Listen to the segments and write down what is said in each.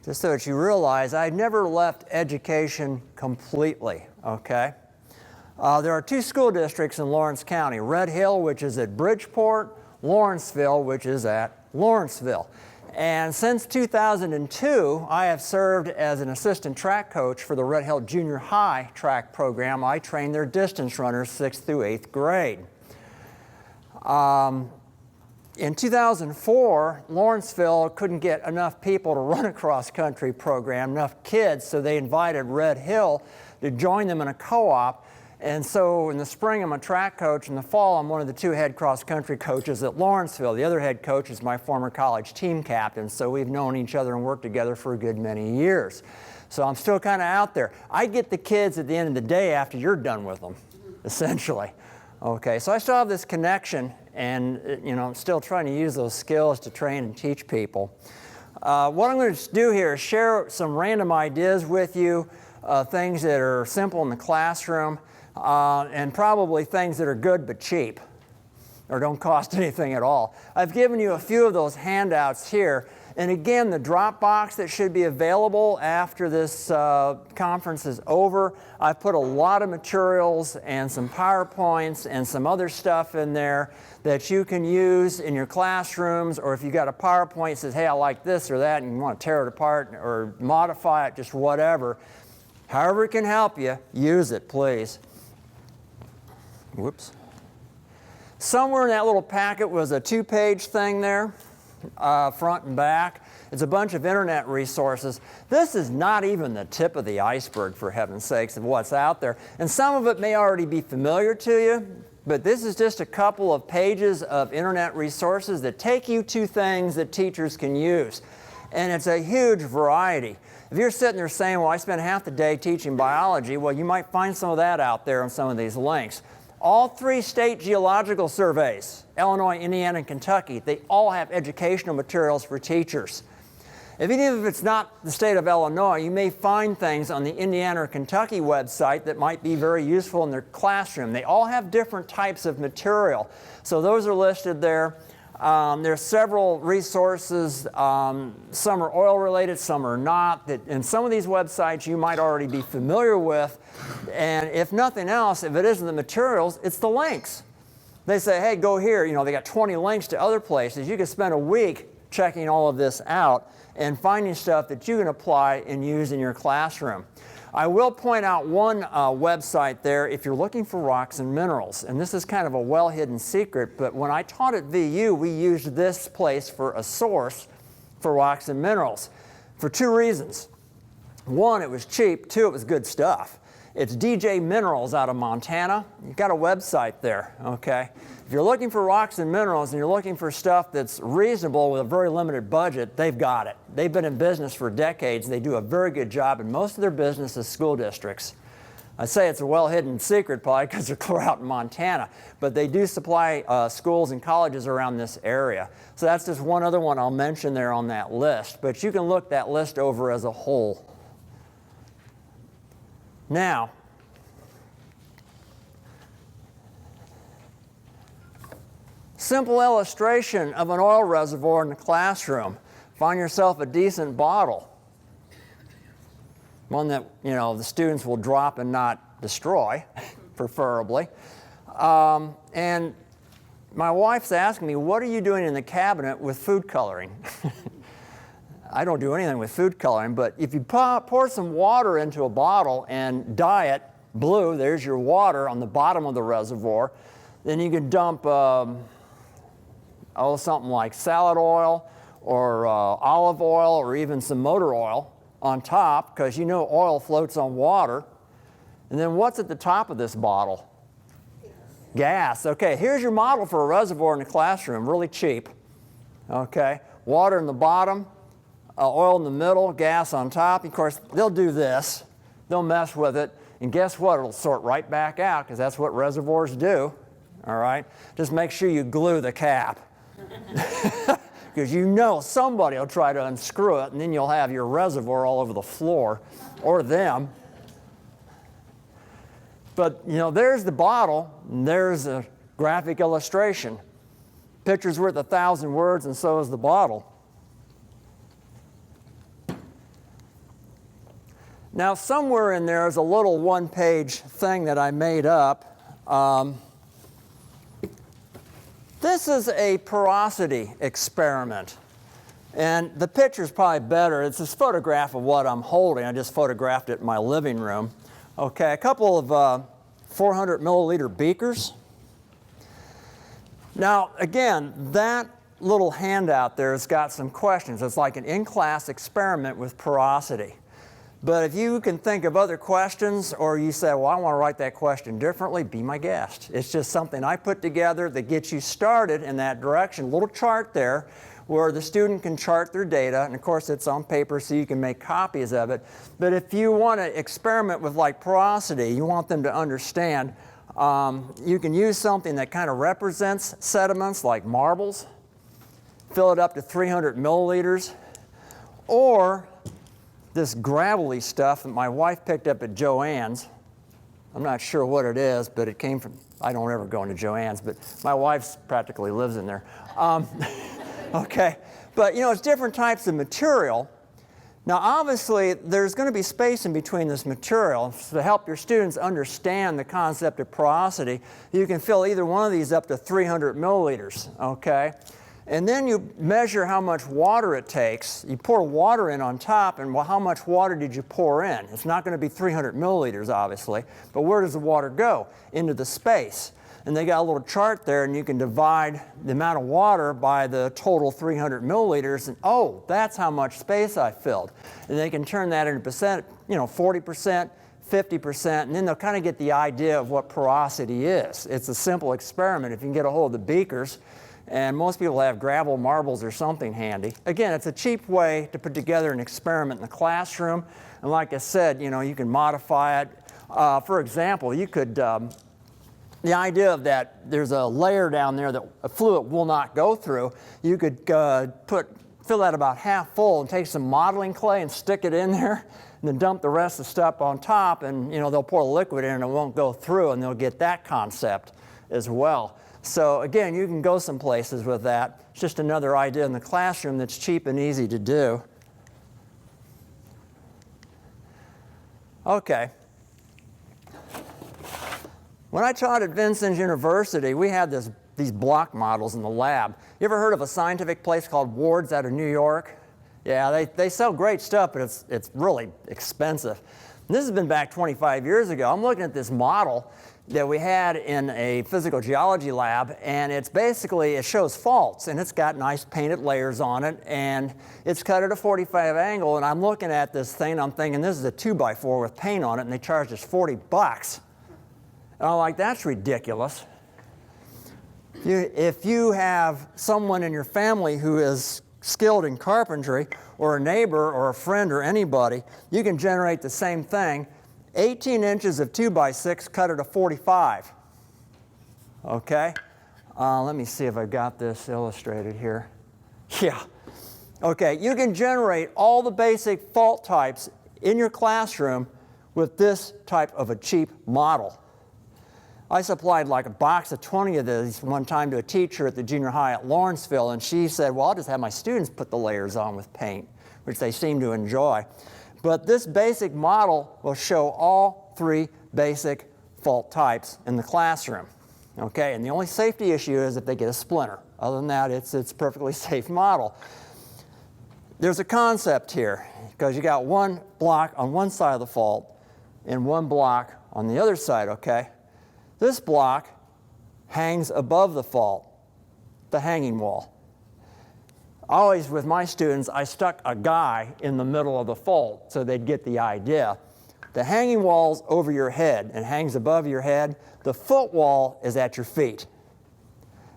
just so that you realize I never left education completely, okay? There are 2 school districts in Lawrence County, Red Hill, which is at Bridgeport, Lawrenceville, which is at Lawrenceville. And since 2002, I have served as an assistant track coach for the Red Hill Junior High track program. I train their distance runners 6th through 8th grade. In 2004, Lawrenceville couldn't get enough people to run a cross-country program, enough kids, so they invited Red Hill to join them in a co-op. And so in the spring, I'm a track coach. In the fall, I'm one of the 2 head cross-country coaches at Lawrenceville. The other head coach is my former college team captain, so we've known each other and worked together for a good many years. So I'm still kind of out there. I get the kids at the end of the day after you're done with them, essentially. Okay, so I still have this connection, and I'm still trying to use those skills to train and teach people. What I'm going to do here is share some random ideas with you, things that are simple in the classroom, and probably things that are good but cheap or don't cost anything at all. I've given you a few of those handouts here. And again, the Dropbox that should be available after this conference is over. I've put a lot of materials and some PowerPoints and some other stuff in there that you can use in your classrooms, or if you've got a PowerPoint that says, hey, I like this or that, and you want to tear it apart or modify it, just whatever. However it can help you, use it, please. Whoops. Somewhere in that little packet was a 2-page thing there, front and back. It's a bunch of internet resources. This is not even the tip of the iceberg, for heaven's sakes, of what's out there. And some of it may already be familiar to you, but this is just a couple of pages of internet resources that take you to things that teachers can use. And it's a huge variety. If you're sitting there saying, well, I spend half the day teaching biology, well, you might find some of that out there on some of these links. All 3 state geological surveys, Illinois, Indiana, and Kentucky, they all have educational materials for teachers. Even if it's not the state of Illinois, you may find things on the Indiana or Kentucky website that might be very useful in their classroom. They all have different types of material. So those are listed there. There's several resources. Some are oil-related, some are not. And some of these websites you might already be familiar with. And if nothing else, if it isn't the materials, it's the links. They say, hey, go here. They got 20 links to other places. You can spend a week checking all of this out and finding stuff that you can apply and use in your classroom. I will point out one website there if you're looking for rocks and minerals. And this is kind of a well-hidden secret, but when I taught at VU, we used this place for a source for rocks and minerals for 2 reasons. 1, it was cheap. 2, it was good stuff. It's DJ Minerals out of Montana. You've got a website there, okay? If you're looking for rocks and minerals and you're looking for stuff that's reasonable with a very limited budget, they've got it. They've been in business for decades. They do a very good job, and most of their business is school districts. I say it's a well-hidden secret probably because they're clear out in Montana, but they do supply schools and colleges around this area. So that's just one other one I'll mention there on that list, but you can look that list over as a whole. Now, simple illustration of an oil reservoir in the classroom. Find yourself a decent bottle, one that the students will drop and not destroy, preferably. And my wife's asking me, what are you doing in the cabinet with food coloring? I don't do anything with food coloring, but if you pour some water into a bottle and dye it blue, there's your water on the bottom of the reservoir, then you can dump something like salad oil or olive oil or even some motor oil on top, because oil floats on water. And then what's at the top of this bottle? Gas. Okay, here's your model for a reservoir in the classroom, really cheap. Okay, water in the bottom, oil in the middle, gas on top. Of course, they'll do this. They'll mess with it, and guess what? It'll sort right back out, because that's what reservoirs do. All right? Just make sure you glue the cap, because somebody will try to unscrew it, and then you'll have your reservoir all over the floor, or them. But, there's the bottle, and there's a graphic illustration. Picture's worth 1,000 words, and so is the bottle. Now, somewhere in there is a little one-page thing that I made up. This is a porosity experiment. And the picture's probably better. It's this photograph of what I'm holding. I just photographed it in my living room. Okay, a couple of 400 milliliter beakers. Now, again, that little handout there has got some questions. It's like an in-class experiment with porosity. But if you can think of other questions, or you say, well, I want to write that question differently, be my guest. It's just something I put together that gets you started in that direction. A little chart there where the student can chart their data, and of course it's on paper so you can make copies of it. But if you want to experiment with like porosity, you want them to understand, you can use something that kind of represents sediments like marbles, fill it up to 300 milliliters, or this gravelly stuff that my wife picked up at Joann's. I'm not sure what it is, but it came from, I don't ever go into Joann's, but my wife practically lives in there. Okay, but you know, it's different types of material. Now obviously there's going to be space in between this material. So to help your students understand the concept of porosity, you can fill either one of these up to 300 milliliters, okay? And then you measure how much water it takes. You pour water in on top, and well, how much water did you pour in? It's not going to be 300 milliliters, obviously, but where does the water go? Into the space. And they got a little chart there, and you can divide the amount of water by the total 300 milliliters, and oh, that's how much space I filled. And they can turn that into percent, you know, 40%, 50%, and then they'll kind of get the idea of what porosity is. It's a simple experiment. If you can get a hold of the beakers, and most people have gravel, marbles, or something handy. Again, it's a cheap way to put together an experiment in the classroom. And like I said, you know, you can modify it. For example, you could, the idea of that there's a layer down there that a fluid will not go through, you could fill that about half full and take some modeling clay and stick it in there, and then dump the rest of the stuff on top, and you know, they'll pour the liquid in and it won't go through, and they'll get that concept as well. So again, you can go some places with that. It's just another idea in the classroom that's cheap and easy to do. Okay. When I taught at Vincennes University, we had these block models in the lab. You ever heard of a scientific place called Ward's out of New York? Yeah, they sell great stuff, but it's really expensive. And this has been back 25 years ago. I'm looking at this model that we had in a physical geology lab, and it's basically, it shows faults, and it's got nice painted layers on it, and it's cut at a 45 angle, and I'm looking at this thing, and I'm thinking, this is a 2x4 with paint on it, and they charged us $40. And I'm like, that's ridiculous. If you have someone in your family who is skilled in carpentry, or a neighbor, or a friend, or anybody, you can generate the same thing. 18 inches of 2x6 cut at a 45. Okay? Let me see if I've got this illustrated here. Yeah. Okay, you can generate all the basic fault types in your classroom with this type of a cheap model. I supplied like a box of 20 of these one time to a teacher at the junior high at Lawrenceville, and she said, well, I'll just have my students put the layers on with paint, which they seem to enjoy. But this basic model will show all three basic fault types in the classroom. Okay, and the only safety issue is if they get a splinter. Other than that, it's a perfectly safe model. There's a concept here, because you got one block on one side of the fault and one block on the other side, okay? This block hangs above the fault, the hanging wall. Always with my students, I stuck a guy in the middle of the fault so they'd get the idea. The hanging wall's over your head and hangs above your head. The foot wall is at your feet.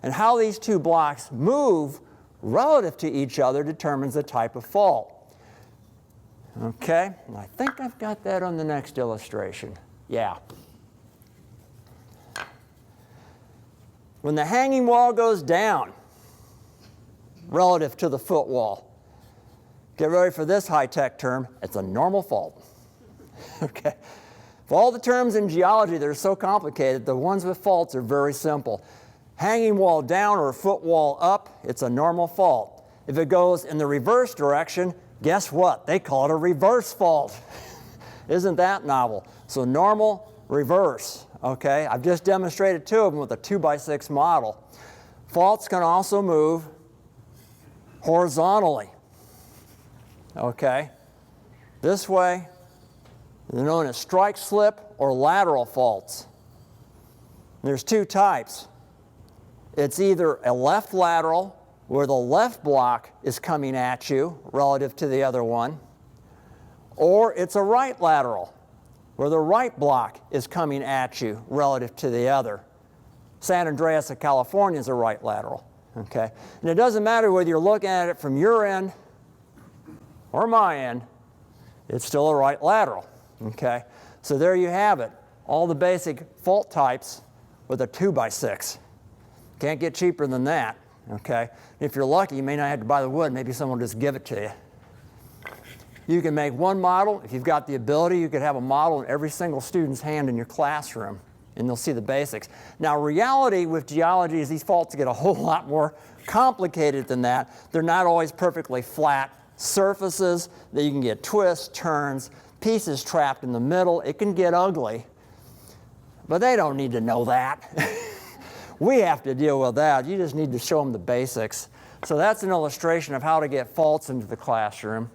And how these two blocks move relative to each other determines the type of fault. Okay, and I think I've got that on the next illustration. Yeah. When the hanging wall goes down relative to the foot wall, get ready for this high-tech term, it's a normal fault. Okay. For all the terms in geology that are so complicated, the ones with faults are very simple. Hanging wall down or foot wall up, it's a normal fault. If it goes in the reverse direction, guess what? They call it a reverse fault. Isn't that novel? So normal, reverse, okay? I've just demonstrated two of them with a 2x6 model. Faults can also move horizontally, okay? This way, they're known as strike slip or lateral faults. There's two types. It's either a left lateral, where the left block is coming at you relative to the other one, or it's a right lateral, where the right block is coming at you relative to the other. San Andreas of California is a right lateral, okay? And it doesn't matter whether you're looking at it from your end or my end, it's still a right lateral, okay? So there you have it, all the basic fault types with a 2x6. Can't get cheaper than that, okay? If you're lucky, you may not have to buy the wood, maybe someone will just give it to you. You can make one model. If you've got the ability, you could have a model in every single student's hand in your classroom, and they'll see the basics. Now, reality with geology is these faults get a whole lot more complicated than that. They're not always perfectly flat surfaces, that you can get twists, turns, pieces trapped in the middle. It can get ugly, but they don't need to know that. We have to deal with that. You just need to show them the basics. So that's an illustration of how to get faults into the classroom.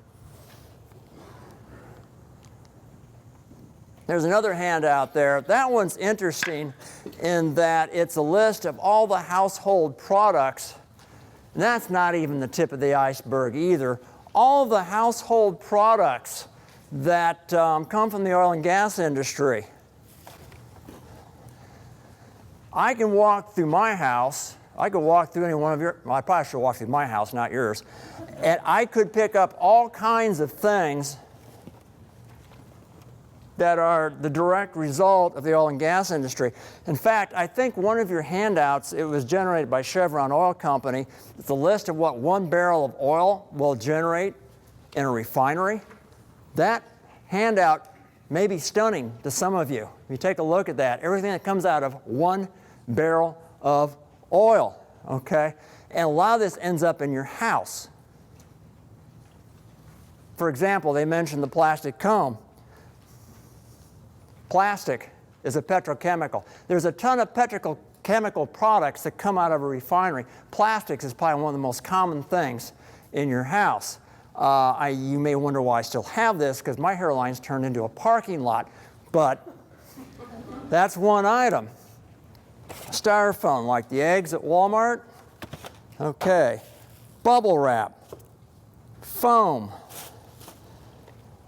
There's another handout there. That one's interesting in that it's a list of all the household products. And that's not even the tip of the iceberg either. All the household products that come from the oil and gas industry. I can walk through my house. I could walk through any one of your, well, I probably should walk through my house, not yours. And I could pick up all kinds of things that are the direct result of the oil and gas industry. In fact, I think one of your handouts, it was generated by Chevron Oil Company. It's a list of what 1 barrel of oil will generate in a refinery. That handout may be stunning to some of you. If you take a look at that, everything that comes out of 1 barrel of oil, okay? And a lot of this ends up in your house. For example, they mentioned the plastic comb. Plastic is a petrochemical. There's a ton of petrochemical products that come out of a refinery. Plastics is probably one of the most common things in your house. You may wonder why I still have this, because my hairline's turned into a parking lot, but that's one item. Styrofoam, like the eggs at Walmart. Okay. Bubble wrap. Foam.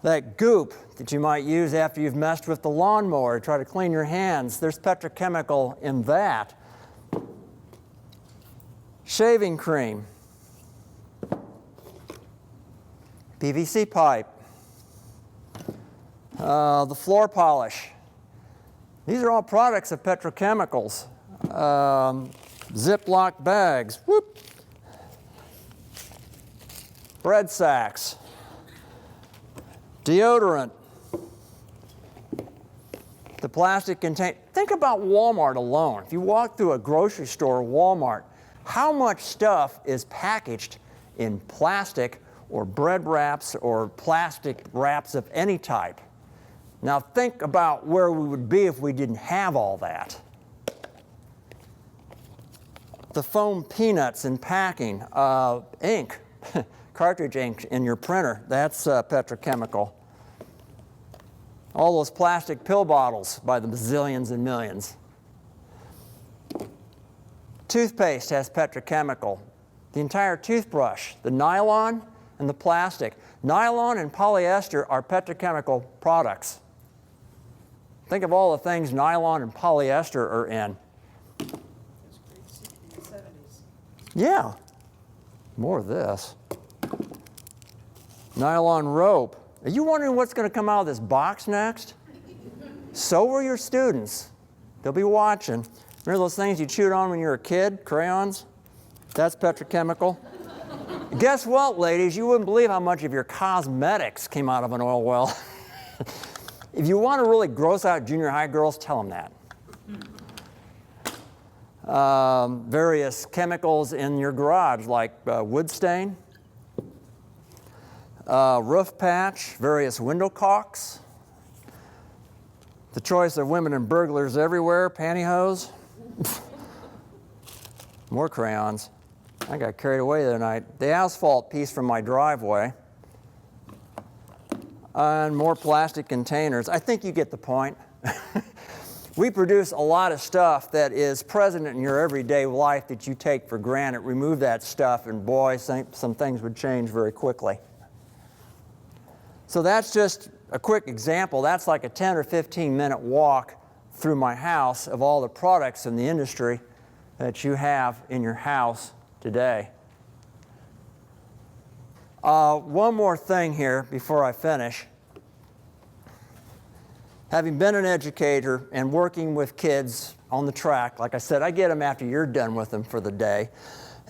That goop that you might use after you've messed with the lawnmower to try to clean your hands. There's petrochemical in that. Shaving cream. PVC pipe. The floor polish. These are all products of petrochemicals. Ziploc bags. Whoop. Bread sacks. Deodorant. The plastic container. Think about Walmart alone. If you walk through a grocery store, Walmart, how much stuff is packaged in plastic or bread wraps or plastic wraps of any type? Now think about where we would be if we didn't have all that. The foam peanuts in packing, ink, cartridge ink in your printer, that's petrochemical. All those plastic pill bottles by the bazillions and millions. Toothpaste has petrochemical. The entire toothbrush, the nylon and the plastic. Nylon and polyester are petrochemical products. Think of all the things nylon and polyester are in. Yeah, more of this. Nylon rope. Are you wondering what's going to come out of this box next? So are your students. They'll be watching. Remember those things you chewed on when you were a kid, crayons? That's petrochemical. Guess what, ladies? You wouldn't believe how much of your cosmetics came out of an oil well. If you want to really gross out junior high girls, tell them that. Various chemicals in your garage, like wood stain, roof patch, various window caulks, The choice of women and burglars everywhere, pantyhose. More crayons. I got carried away the other night. The asphalt piece from my driveway. And more plastic containers. I think you get the point. We produce a lot of stuff that is present in your everyday life that you take for granted. Remove that stuff and boy, some things would change very quickly. So that's just a quick example. That's like a 10 or 15 minute walk through my house of all the products in the industry that you have in your house today. One more thing here before I finish. Having been an educator and working with kids on the track, like I said, I get them after you're done with them for the day.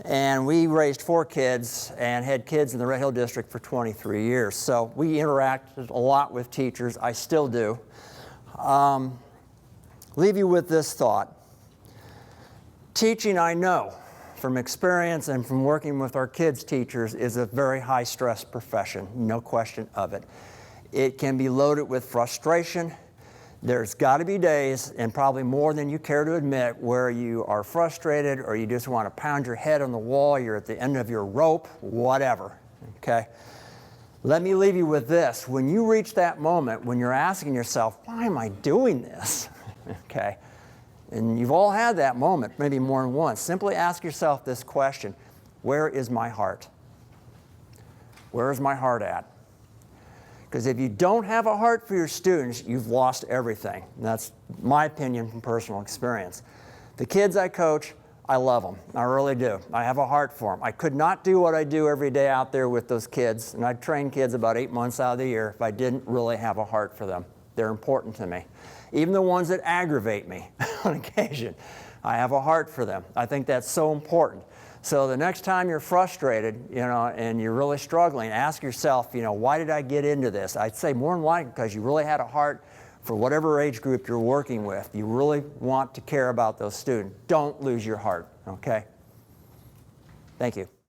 And we raised 4 kids and had kids in the Red Hill District for 23 years. So we interacted a lot with teachers. I still do. Leave you with this thought. Teaching, I know from experience and from working with our kids' teachers, is a very high-stress profession, no question of it. It can be loaded with frustration. There's got to be days, and probably more than you care to admit, where you are frustrated or you just want to pound your head on the wall, you're at the end of your rope, whatever, okay? Let me leave you with this. When you reach that moment when you're asking yourself, why am I doing this, okay? And you've all had that moment, maybe more than once. Simply ask yourself this question: where is my heart? Where is my heart at? Because if you don't have a heart for your students, you've lost everything. And that's my opinion from personal experience. The kids I coach, I love them. I really do. I have a heart for them. I could not do what I do every day out there with those kids, and I'd train kids about 8 months out of the year, if I didn't really have a heart for them. They're important to me. Even the ones that aggravate me on occasion, I have a heart for them. I think that's so important. So the next time you're frustrated, and you're really struggling, ask yourself, why did I get into this? I'd say more than likely because you really had a heart for whatever age group you're working with. You really want to care about those students. Don't lose your heart, okay? Thank you.